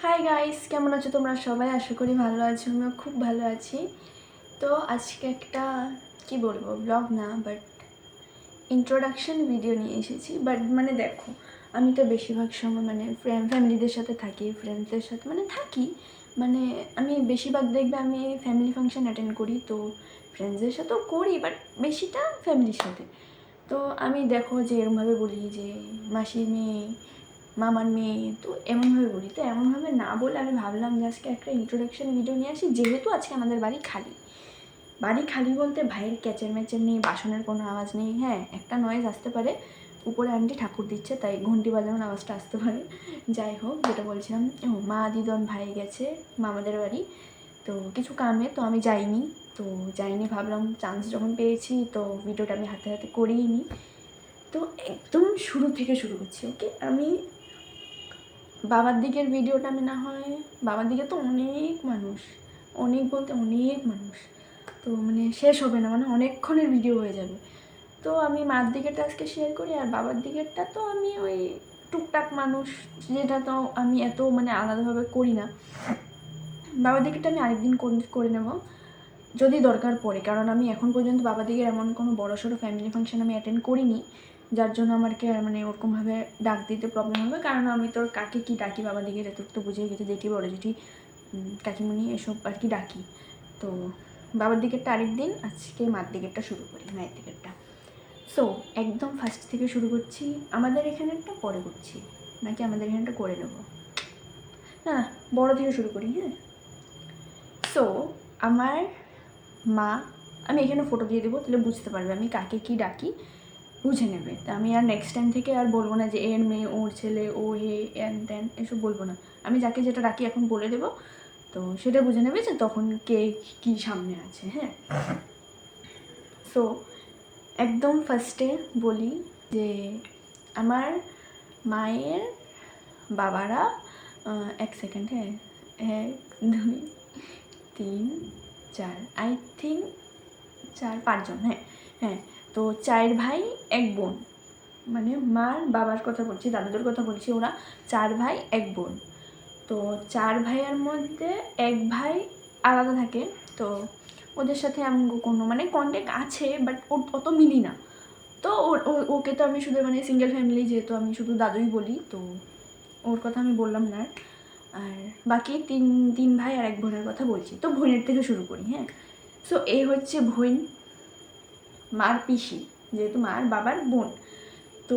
Hi guys, কেমন আছো তোমরা সবাই? আশা করি ভালো আছো। আমিও খুব ভালো আছি। তো আজকে একটা কি বলবো, ব্লগ না বাট ইন্ট্রোডাকশন ভিডিও নিয়ে এসেছি। বাট মানে দেখো, আমি তো বেশিরভাগ সময় মানে ফ্যামিলিদের সাথে থাকি, ফ্রেন্ডসদের সাথে মানে থাকি। মানে আমি বেশিরভাগ দেখবে আমি ফ্যামিলি ফাংশন অ্যাটেন্ড করি, তো ফ্রেন্ডসদের সাথেও করি বাট বেশিটা ফ্যামিলির সাথে। তো আমি দেখো যে এরমভাবে বলি যে মাসির মেয়ে, মামার মেয়ে, তো এমনভাবে বলি। তো এমনভাবে না বলে আমি ভাবলাম যে আজকে একটা ইন্ট্রোডাকশন ভিডিও নিয়ে আসি, যেহেতু আজকে আমাদের বাড়ি খালি। বাড়ি খালি বলতে ভাইয়ের ক্যাচের ম্যাচের নেই, বাসনের কোনো আওয়াজ নেই। হ্যাঁ, একটা নয়েজ আসতে পারে, উপরে আন্টি ঠাকুর দিচ্ছে তাই ঘন্টি বাজানোর আওয়াজটা আসতে পারে। যাই হোক, যেটা বলছিলাম, মা দিদন ভাই গেছে মামাদের বাড়ি তো কিছু কামে, তো আমি যাইনি। তো যাইনি, ভাবলাম চান্স যখন পেয়েছি তো ভিডিওটা আমি হাতে হাতে করিয়ে নিই। তো একদম শুরু থেকে শুরু করছি, ওকে? আমি বাবার দিকের ভিডিওটা আমি না হয়, বাবার দিকে তো অনেক মানুষ, অনেক বলতে অনেক মানুষ, তো মানে শেষ হবে না, মানে অনেকক্ষণের ভিডিও হয়ে যাবে। তো আমি মার দিকেরটা আজকে শেয়ার করি, আর বাবার দিকেরটা তো আমি ওই টুকটাক মানুষ, যেটা তো আমি এত মানে আলাদাভাবে করি না। বাবার দিকেরটা আমি আরেকদিন করে নেব যদি দরকার পড়ে, কারণ আমি এখন পর্যন্ত বাবা দিকের এমন কোনো বড়সড় ফ্যামিলি ফাংশন আমি অ্যাটেন্ড করিনি, যার জন্য আমাকে মানে ওরকমভাবে ডাক দিতে প্রবলেম হবে। কারণ আমি তোর কাকে কি ডাকি, বাবা দিকের এত তো বুঝেই গেছে, জেঠি বড় জেঠি, কাকিমণি, এসব আর কি ডাকি। তো বাবার দিকেরটা আরেকদিন, আজকে মার দিকেরটা শুরু করি, মায়ের দিকেরটা। সো একদম ফার্স্ট থেকে শুরু করছি। আমাদের এখানেরটা পরে করছি নাকি আমাদের এখানটা করে নেব? না, বড় থেকে শুরু করি। হ্যাঁ, সো আমার মা, আমি এখানে ফটো দিয়ে দেবো, তাহলে বুঝতে পারবে আমি কাকে কি ডাকি, বুঝে নেবে। তা আমি আর নেক্সট টাইম থেকে আর বলবো না যে এর মেয়ে, ওর ছেলে, ও হে এন তেন, এসব বলবো না। আমি যাকে যেটা ডাকি এখন বলে দেবো, তো সেটা বুঝে নেবে যে তখন কে কি সামনে আছে। হ্যাঁ, সো একদম ফার্স্টে বলি যে আমার মায়ের বাবারা, এক সেকেন্ড, হ্যাঁ, 1 2 3 4, আই থিঙ্ক 4 5 জন। হ্যাঁ হ্যাঁ, তো 4 ভাই 1 বোন, মানে মার বাবার কথা বলছি, দাদুদের কথা বলছি, ওরা 4 ভাই 1 বোন। তো 4 ভাইয়ের মধ্যে 1 ভাই আলাদা থাকে, তো ওদের সাথে এমন কোনো মানে কন্ট্যাক্ট আছে বাট অত মিলি না। তো ওকে তো আমি শুধু মানে সিঙ্গেল ফ্যামিলি, যেহেতু আমি শুধু দাদুই বলি, তো ওর কথা আমি বললাম না। আর বাকি তিন ভাই আর 1 বোনের কথা বলছি। তো বোনের থেকে শুরু করি। হ্যাঁ, সো এই হচ্ছে বোন, মার পিসি, যেহেতু মার বাবার বোন। তো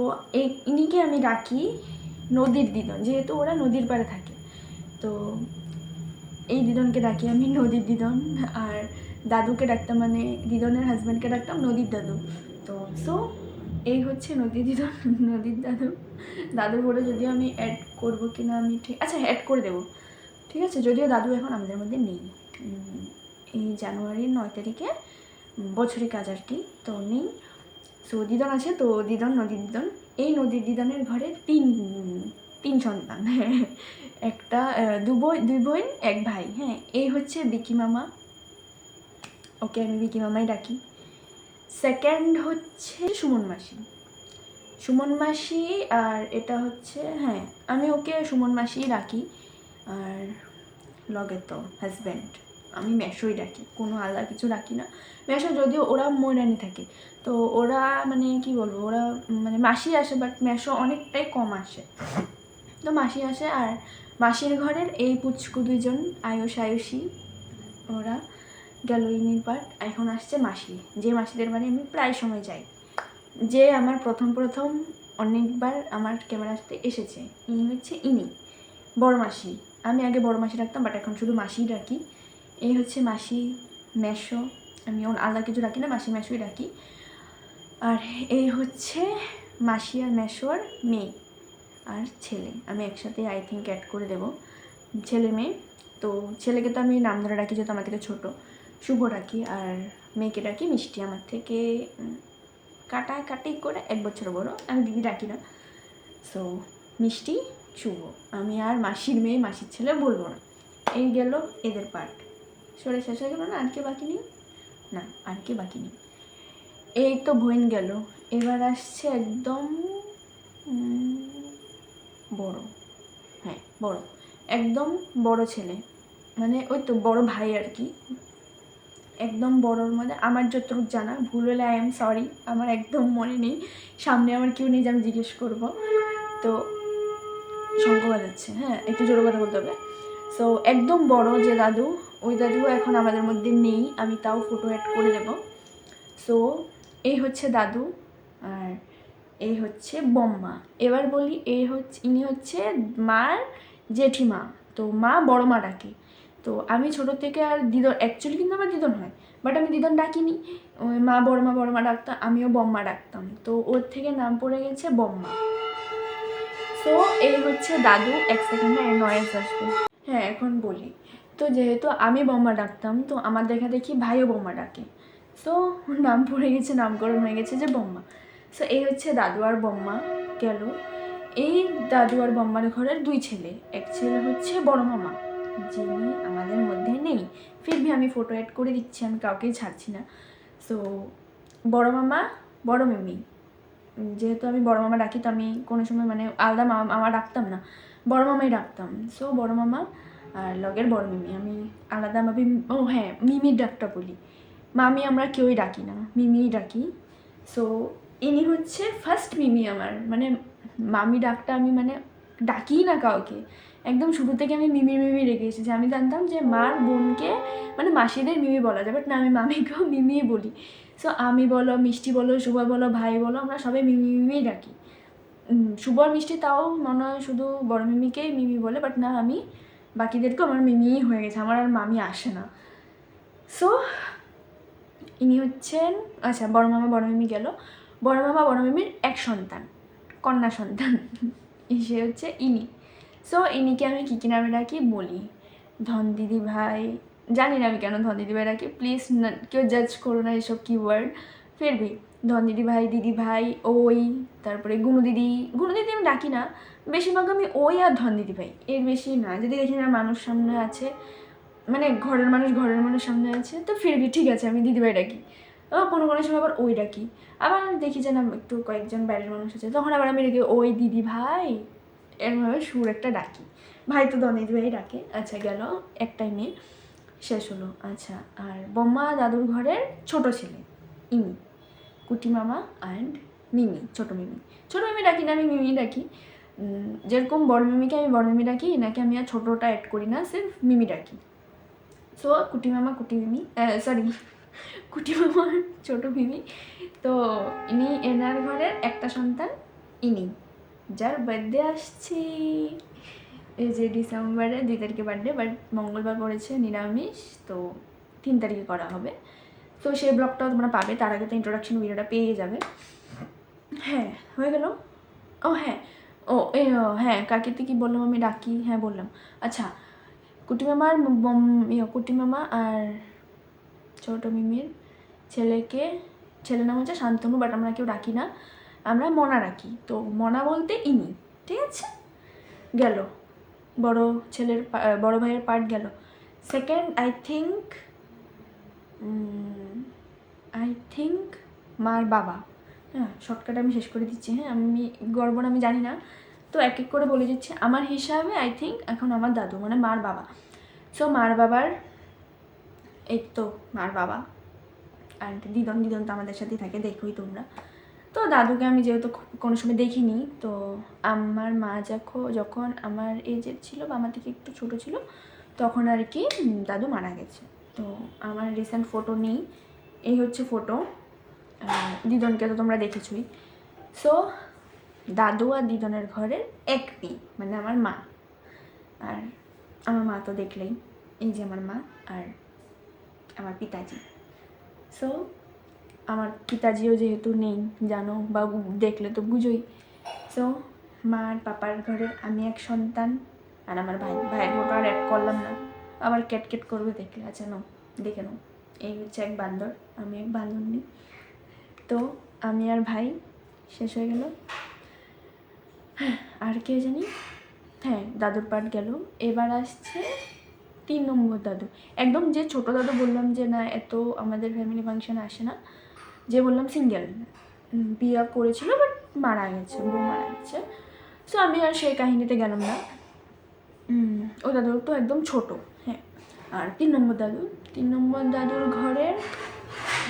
ইনিকে আমি ডাকি নদীর দিদন, যেহেতু ওরা নদীর পাড়ে থাকে। তো এই দিদনকে ডাকি আমি নদীর দিদন। আর দাদুকে ডাকতাম, মানে দিদনের হাজব্যান্ডকে ডাকতাম নদীর দাদু। তো সো এই হচ্ছে নদীর দিদন, নদীর দাদু। দাদু বলে যদিও আমি অ্যাড করবো কিনা আমি ঠিক, আচ্ছা অ্যাড করে দেবো, ঠিক আছে। যদিও দাদু এখন আমাদের মধ্যে নেই, এই জানুয়ারির 9 তারিখে বছরে কাজ আর কি, তো নেই। সো দিদন আছে, তো দিদন, নদীর দিদন। এই নদীর দিদনের ঘরে তিন সন্তান, একটা 2 বোন 1 ভাই। হ্যাঁ, এই হচ্ছে বিকি মামা, ওকে আমি বিকি মামাই ডাকি। সেকেন্ড হচ্ছে সুমন মাসি, সুমন মাসি। আর এটা হচ্ছে, হ্যাঁ, আমি ওকে সুমন মাসিই ডাকি। আর লগে তো হাজব্যান্ড, আমি মেশোই ডাকি, কোনো আলাদা কিছু ডাকি না। মেশো যদিও ওরা ময়রানি থাকে, তো ওরা মানে কি বলবো, ওরা মানে মাসি আসে বাট মেশো অনেকটাই কম আসে, তো মাসি আসে। আর মাসির ঘরের এই পুচকু 2 জন, আয়ুষী, ওরা গেল ইনির পার্ট। এখন আসছে মাসি, যে মাসিদের বাড়ি আমি প্রায় সময় যাই, যে আমার প্রথম অনেকবার আমার ক্যামেরার সাথে এসেছে। ইনি হচ্ছে বড় মাসি। আমি আগে বড় মাসি ডাকতাম বাট এখন শুধু মাসিই ডাকি। এই হচ্ছে মাসি, মেশো, আমি আলাদা কিছু ডাকি না, মাসি মেশোই ডাকি। আর এই হচ্ছে মাসি আর মেশোর মেয়ে আর ছেলে, আমি একসাথে আই থিঙ্ক অ্যাড করে দেবো, ছেলে মেয়ে। তো ছেলেকে তো আমি নাম ধরে ডাকি, যেহেতু আমার থেকে ছোটো, শুভ ডাকি। আর মেয়েকে ডাকি মিষ্টি, আমার থেকে কাটাকাটি করে 1 বছর বড়, আমি দিদি ডাকি না। সো মিষ্টি, শুভ, আমি আর মাসির মেয়ে, মাসির ছেলে বলবো না। এই গেল এদের পার্ট, সরে শেষ হয়ে গেল না? আর কে বাকি নেই? না, আর কে বাকি নেই। এই তো বোন গেল, এবার আসছে একদম বড়, হ্যাঁ বড়, একদম বড় ছেলে, মানে ওই তো বড় ভাই আর কি, একদম বড়োর মধ্যে। আমার যতটুকু জানা, ভুল হলে আই এম সরি, আমার একদম মনে নেই, সামনে আমার কেউ নেই যে আমি জিজ্ঞেস করবো। তো শঙ্খ বাজাচ্ছে, হ্যাঁ একটু জোরে কথা বলতে হবে। সো একদম বড় যে দাদু, ওই দাদু এখন আমাদের মধ্যে নেই, আমি তাও ফটো অ্যাড করে দেব। সো এই হচ্ছে দাদু, আর এই হচ্ছে বম্মা। এবার বলি, ইনি হচ্ছে মার জেঠিমা, তো মা বড় মা ডাকে। তো আমি ছোটো থেকে আর দিদন, অ্যাকচুয়ালি কিন্তু আমার দিদন হয়, বাট আমি দিদন ডাকিনি, ওই মা বড় মা ডাকতাম, আমিও বম্মা ডাকতাম, তো ওর থেকে নাম পড়ে গেছে বম্মা। সো এই হচ্ছে দাদু। এক সেকেন্ডে নয়েজ আসবে, হ্যাঁ এখন বলি। তো যেহেতু আমি বম্মা ডাকতাম, তো আমার দেখা দেখি ভাইও বম্মা ডাকে, সো নাম পড়ে গেছে, নামকরণ হয়ে গেছে যে বম্মা। সো এই হচ্ছে দাদু আর বম্মা গেল। এই দাদু আর বম্মার ঘরের দুই ছেলে, এক ছেলে হচ্ছে বড় মামা, যিনি আমাদের মধ্যে নেই, ফিরবি আমি ফটো অ্যাড করে দিচ্ছি, আমি কাউকেই ছাড়ছি না। সো বড় মামা, বড় মিমি, যেহেতু আমি বড় মামা ডাকি, তো আমি কোনো সময় মানে আলাদা মামা ডাকতাম না, বড় মামাই ডাকতাম। সো বড় মামা আর লগের বড় মিমি, আমি আলাদাভাবে, ও হ্যাঁ মিমির ডাকটা বলি, মামি আমরা কেউই ডাকি না, মিমিই ডাকি। সো ইনি হচ্ছে ফার্স্ট মিমি আমার, মানে মামি ডাকটা আমি মানে ডাকিই না কাউকে, একদম শুরু থেকে আমি মিমি মিমি রেখে এসেছি। আমি জানতাম যে মার বোনকে মানে মাসিদের মিমি বলা যায়, বাট না আমি মামিকেও মিমিই বলি। সো আমি বলো, মিষ্টি বলো, শুভ বলো, ভাই বলো, আমরা সবাই মিমি মিমিই ডাকি। শুভ আর মিষ্টি তাও মনে হয় শুধু বড় মিমিকেই মিমি বলে, বাট না আমি বাকিদেরকেও আমার মিমিই হয়ে গেছে, আমার আর মামি আসে না। সো ইনি হচ্ছেন, আচ্ছা বড় মামা বড় মিমি গেল, বড় মামা বড় মিমির এক সন্তান, কন্যা সন্তান, সে হচ্ছে ইনি। সো ইনিকে আমি কী কী নামে ডাকি বলি, ধন দিদি ভাই, জানি না আমি কেন ধন দিদি ভাই ডাকি, প্লিজ কেউ জাজ করো না এসব কিওয়ার্ড, ফিরবি ধন দিদি ভাই, ওই, তারপরে গুনু দিদি আমি ডাকি না, বেশিরভাগ আমি ওই আর ধন দিদি ভাই, এর বেশি না। যদি দেখি না মানুষ সামনে আছে, মানে ঘরের মানুষ সামনে আছে, তো ফিরবি ঠিক আছে আমি দিদিভাই ডাকি, কোনো সময় আবার ওই ডাকি, আবার দেখি যে না একটু কয়েকজন বাইরের মানুষ আছে, তখন আবার আমি রেখে ওই দিদি ভাই, এরভাবে সুর একটা ডাকি, ভাই তো দিদি ভাই ডাকে। আচ্ছা গেল এক টাইমে শেষ হলো। আচ্ছা আর বম্মা দাদুর ঘরের ছোট ছেলে ইনি, কুটি মামা অ্যান্ড মিমি, ছোটো মিমি ডাকি না, আমি মিমি ডাকি। যেরকম বড় মিমিকে আমি বড় মিমি ডাকি, এনাকে আমি আর ছোটোটা অ্যাড করি না, সির্ফ মিমি ডাকি। সো কুটি মামা কুটি মিমি, সরি কুটি মামার ছোটো মিমি, তো ইনি এনার ঘরের একটা সন্তান, ইনি যার বার্থডে আসছে এই যে ডিসেম্বরে 2 তারিখে বার্থডে, বাট মঙ্গলবার পড়েছে নিরামিষ, তো 3 তারিখে করা হবে। তো সেই ব্লগটাও তোমরা পাবে, তার আগে তো ইন্ট্রোডাকশন ভিডিওটা পেয়ে যাবে। হ্যাঁ হয়ে গেল। ও হ্যাঁ, হ্যাঁ কাকিতে কি বললাম আমি ডাকি, হ্যাঁ বললাম। আচ্ছা কুটি মামার কুটি মামা আর ছোটো মিমির ছেলের নাম হচ্ছে শান্তনু, বাট আমরা কেউ ডাকি না, আমরা মনা ডাকি। তো মনা বলতে ইনি, ঠিক আছে গেল বড় ভাইয়ের পার্ট গেল। সেকেন্ড আই থিঙ্ক মার বাবা, হ্যাঁ শর্টকাট আমি শেষ করে দিচ্ছি, হ্যাঁ আমি গর্বটা আমি জানি না, তো এক এক করে বলে দিচ্ছি। আমার হিসাবে আই থিঙ্ক এখন আমার দাদু মানে মার বাবা। সো মার বাবার, এই তো মার বাবা অ্যান্ড দিদন তো আমাদের সাথেই থাকে, দেখোই তোমরা। তো দাদুকে আমি যেহেতু কোনো সময় দেখিনি, তো আমার মা যখন আমার এজের ছিল বা আমার থেকে একটু ছোটো ছিল, তখন আর কি দাদু মারা গেছে। তো আমার রিসেন্ট ফটো নেই, এই হচ্ছে ফটো, দিদনকে তো তোমরা দেখেছই। সো দাদু আর দিদনের ঘরের এক মেয়ে মানে আমার মা, আর আমার মা তো দেখলেই, এই যে আমার মা আর আমার পিতাজি। সো আমার পিতাজিও যেহেতু নেই জানো, বা দেখলে তো বুঝোই। সো মার পাপার ঘরের আমি এক সন্তান, আর আমার ভাইয়ের ফটো আর অ্যাড করলাম না, আবার ক্যাট করবে দেখলে। আচ্ছা নাও দেখে নাও, এই হচ্ছে এক বান্দর, আমি এক বান্দরনি। তো আমি আর ভাই শেষ হয়ে গেল। হ্যাঁ আর কে জানি, হ্যাঁ দাদুর পার্ট গেল। এবার আসছে 3 নম্বর দাদু, একদম যে ছোটো দাদু বললাম যে না এত আমাদের ফ্যামিলি ফাংশানে আসে না, যে বললাম সিঙ্গেল, বিয়ে করেছিল বাট মারা গেছে, বউ মারা গেছে। সো আমি আর সেই কাহিনীতে গেলাম না। ও দাদু তো একদম ছোট। হ্যাঁ, আর 3 নম্বর দাদুর ঘরের,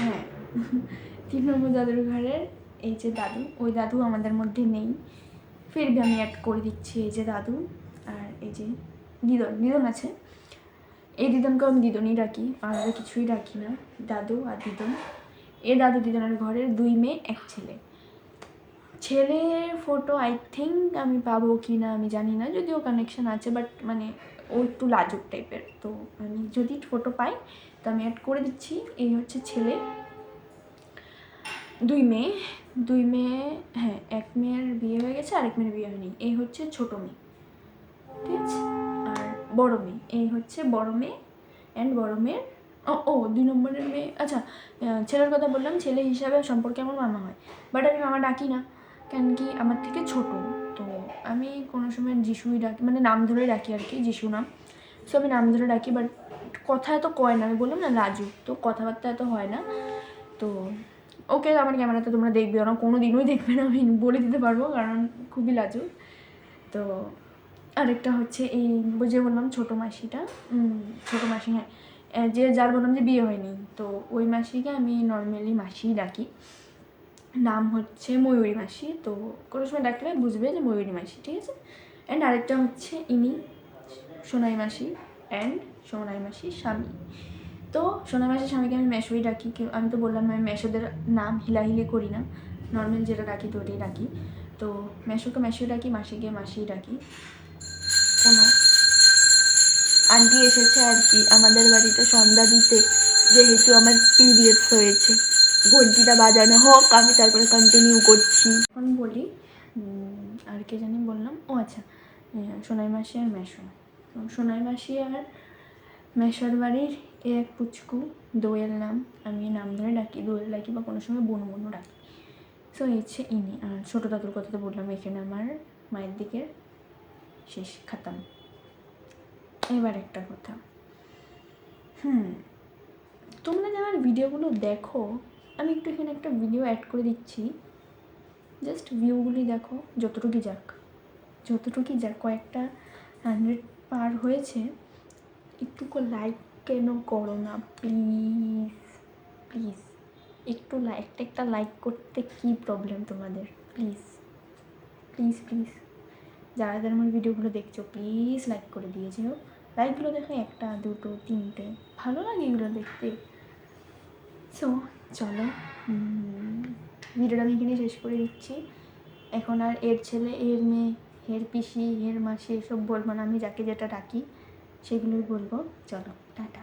হ্যাঁ 3 নম্বর দাদুর ঘরের এই যে দাদু, ওই দাদু আমাদের মধ্যে নেই, ফির ভি আমি অ্যাড করে দিচ্ছি এই যে দাদু। আর এই যে দিদন আছে, এই দিদনকেও আমি দিদনই ডাকি, আলাদা কিছুই ডাকি না, দাদু আর দিদন। এই দাদু দিদনের ঘরের 2 মেয়ে 1 ছেলে। ছেলের ফটো আই থিঙ্ক আমি পাবো কি না আমি জানি না, যদিও কানেকশান আছে, বাট মানে ও একটু লাজুক টাইপের, তো আমি যদি ফটো পাই তো আমি অ্যাড করে দিচ্ছি। এই হচ্ছে ছেলে, 2 মেয়ে, হ্যাঁ 1 মেয়ের বিয়ে হয়ে গেছে, আরেক মেয়ের বিয়ে হয়নি। এই হচ্ছে ছোটো মেয়ে, ঠিক আছে। আর বড় মেয়ে, এই হচ্ছে বড় মেয়ে অ্যান্ড বড় মেয়ের 2 নম্বরের মেয়ে। আচ্ছা, ছেলের কথা বললাম, ছেলে হিসাবে সম্পর্কে আমার মামা হয়, বাট আমি মামা ডাকি না, কেন কি আমার থেকে ছোট, তো আমি কোনো সময় যিশুই ডাকি, মানে নাম ধরে ডাকি আর কি, যিশু নাম। সো আমি নাম ধরে ডাকি, বাট কথা এত কয় না, আমি বললাম না লাজুক, তো কথাবার্তা এত হয় না। তো ওকে আমার ক্যামেরাতে তোমরা দেখবে না, কোনো দিনই দেখবে না, আমি বলে দিতে পারবো, কারণ খুবই লাজুক। তো আরেকটা হচ্ছে এই যে বললাম ছোটো মাসিটা, ছোটো মাসি, হ্যাঁ যে যার বললাম যে বিয়ে হয়নি, তো ওই মাসিকে আমি নর্মালি মাসিই ডাকি, নাম হচ্ছে ময়ূরী মাসি, তো কোনো সময় ডাকলে বুঝবে যে ময়ূরী মাসি, ঠিক আছে। অ্যান্ড আরেকটা হচ্ছে ইনি সোনাই মাসি অ্যান্ড সোনাই মাসির স্বামী। তো সোনাই মাসির স্বামীকে আমি মেশোই ডাকি, আমি তো বললাম আমি মেশোদের নাম হিলাহিলি করি না, নর্মাল যেটা ডাকি তো ওটাই ডাকি। তো মেশোকে মেশোই ডাকি, মাসিকে মাসিই ডাকি। কোনো আন্টি এসেছে আর কি আমাদের বাড়িতে সন্ধ্যা দিতে, যেহেতু আমার পিরিয়ডস হয়েছে, ঘন্টিটা বাজানো হোক, আমি তারপরে কন্টিনিউ করছি। এখন বলি আর কে জানি বললাম, আচ্ছা সোনাই মাসি আর মেশো। তো সোনাই মাসি আর মেশোর বাড়ির এক পুচকু, দোয়েল নাম, আমি নাম ধরে ডাকি, দোয়েল ডাকি বা কোনো সময় বনু বনু ডাকি। সো হচ্ছে ইনি। আর ছোটো দাদুর কথা তো বললাম, এখানে আমার মায়ের দিকের শেষ খাতাম। এবার একটা কথা, তোমরা যে আমার ভিডিওগুলো দেখো, আমি একটু এখানে একটা ভিডিও অ্যাড করে দিচ্ছি, জাস্ট ভিউগুলি দেখো, যতটুকুই যাক কয়েকটা 100 পার হয়েছে, একটু লাইক কেন করো না প্লিজ একটু একটা লাইক করতে কি প্রবলেম তোমাদের, প্লিজ যারা যারা আমার ভিডিওগুলো দেখছো প্লিজ লাইক করে দিয়ে যেও। লাইকগুলো দেখো 1টা 2টো 3টে, ভালো লাগে এগুলো দেখতে। সো চলো, ভিডিওটা আমি এখানে শেষ করে দিচ্ছি। এখন আর এর ছেলে, এর মেয়ে, এর পিসি, এর মাসি এসব বলবো না, আমি যাকে যেটা ডাকি সেগুলোই বলবো। চলো টাটা।